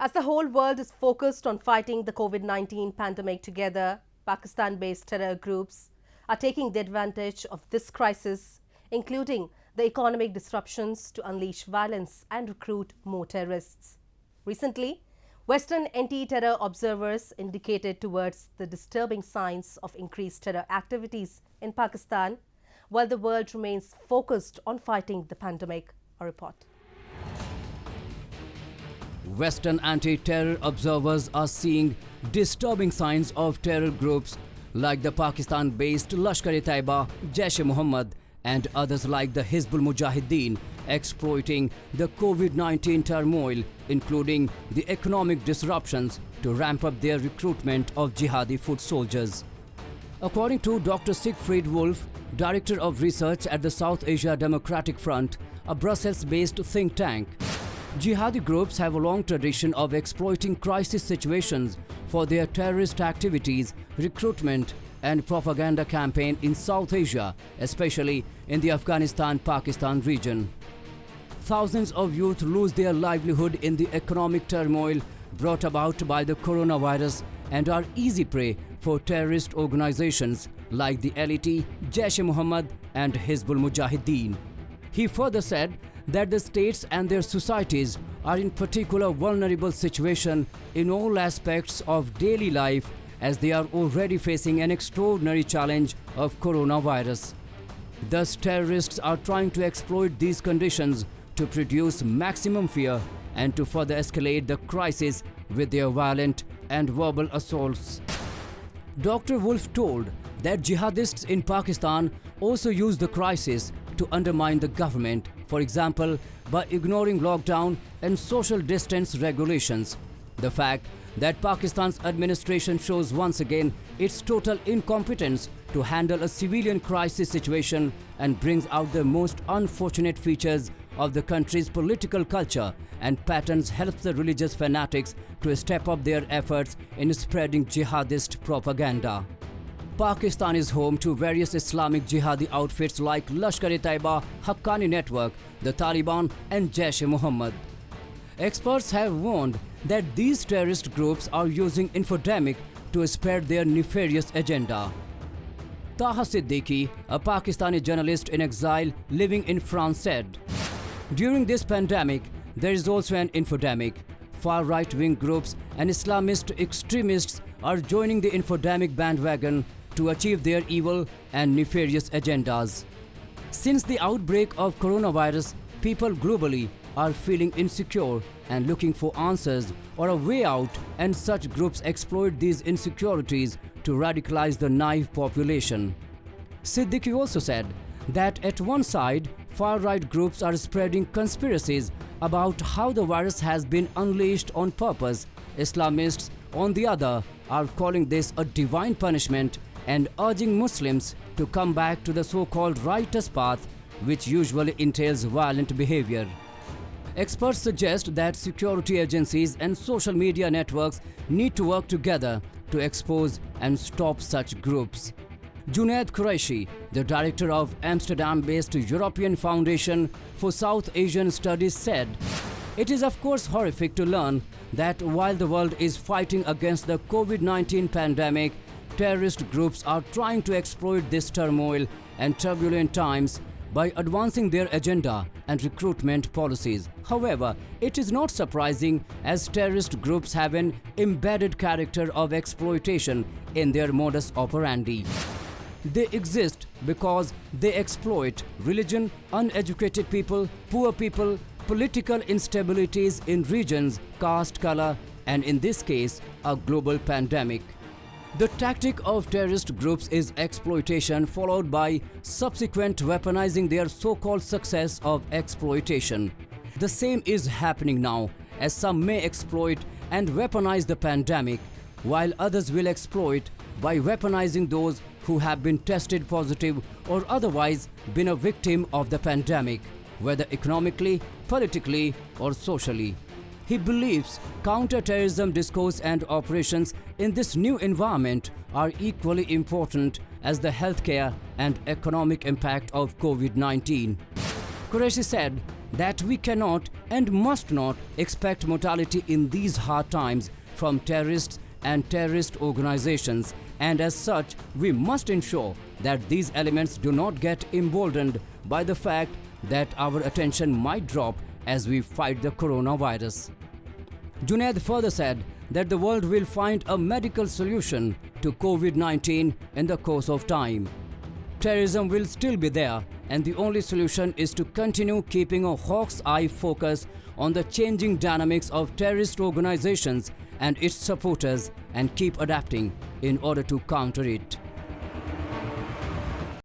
As the whole world is focused on fighting the COVID-19 pandemic together, Pakistan-based terror groups are taking the advantage of this crisis, including the economic disruptions, to unleash violence and recruit more terrorists. Recently, Western anti-terror observers indicated towards the disturbing signs of increased terror activities in Pakistan, while the world remains focused on fighting the pandemic. A report. Western anti-terror observers are seeing disturbing signs of terror groups like the Pakistan-based Lashkar-e-Taiba, Jaish-e-Mohammad and others like the Hizbul Mujahideen exploiting the COVID-19 turmoil, including the economic disruptions, to ramp up their recruitment of jihadi foot soldiers. According to Dr. Siegfried Wolf, Director of Research at the South Asia Democratic Front, a Brussels-based think tank, jihadi groups have a long tradition of exploiting crisis situations for their terrorist activities, recruitment and propaganda campaign in South Asia, especially in the Afghanistan-Pakistan region. Thousands of youth lose their livelihood in the economic turmoil brought about by the coronavirus and are easy prey for terrorist organizations like the LET, Jaish-e-Mohammad and Hizbul Mujahideen. He further said that the states and their societies are in particular vulnerable situation in all aspects of daily life, as they are already facing an extraordinary challenge of coronavirus. Thus, terrorists are trying to exploit these conditions to produce maximum fear and to further escalate the crisis with their violent and verbal assaults. Dr. Wolf told that jihadists in Pakistan also use the crisis to undermine the government, for example, by ignoring lockdown and social distance regulations. The fact that Pakistan's administration shows once again its total incompetence to handle a civilian crisis situation and brings out the most unfortunate features of the country's political culture and patterns helps the religious fanatics to step up their efforts in spreading jihadist propaganda. Pakistan is home to various Islamic jihadi outfits like Lashkar-e-Taiba, Haqqani Network, the Taliban and Jaish-e-Mohammad. Experts have warned that these terrorist groups are using infodemic to spread their nefarious agenda. Taha Siddiqui, a Pakistani journalist in exile living in France, said, "During this pandemic, there is also an infodemic. Far right-wing groups and Islamist extremists are joining the infodemic bandwagon to achieve their evil and nefarious agendas." Since the outbreak of coronavirus, people globally are feeling insecure and looking for answers or a way out, and such groups exploit these insecurities to radicalize the naive population. Siddiqui also said that at one side, far-right groups are spreading conspiracies about how the virus has been unleashed on purpose. Islamists, on the other, are calling this a divine punishment and urging Muslims to come back to the so-called righteous path, which usually entails violent behavior. Experts suggest that security agencies and social media networks need to work together to expose and stop such groups. Junaid Qureshi, the director of Amsterdam-based European Foundation for South Asian Studies, said, "It is of course horrific to learn that while the world is fighting against the COVID-19 pandemic, terrorist groups are trying to exploit this turmoil and turbulent times by advancing their agenda and recruitment policies. However, it is not surprising, as terrorist groups have an embedded character of exploitation in their modus operandi. They exist because they exploit religion, uneducated people, poor people, political instabilities in regions, caste, color, and in this case, a global pandemic. The tactic of terrorist groups is exploitation, followed by subsequent weaponizing their so-called success of exploitation. The same is happening now, as some may exploit and weaponize the pandemic, while others will exploit by weaponizing those who have been tested positive or otherwise been a victim of the pandemic, whether economically, politically, or socially. He believes counter-terrorism discourse and operations in this new environment are equally important as the healthcare and economic impact of COVID-19. Qureshi said that we cannot and must not expect mortality in these hard times from terrorists and terrorist organizations, and as such, we must ensure that these elements do not get emboldened by the fact that our attention might drop as we fight the coronavirus. Junaid further said that the world will find a medical solution to COVID-19 in the course of time. Terrorism will still be there, and the only solution is to continue keeping a hawk's eye focus on the changing dynamics of terrorist organizations and its supporters and keep adapting in order to counter it.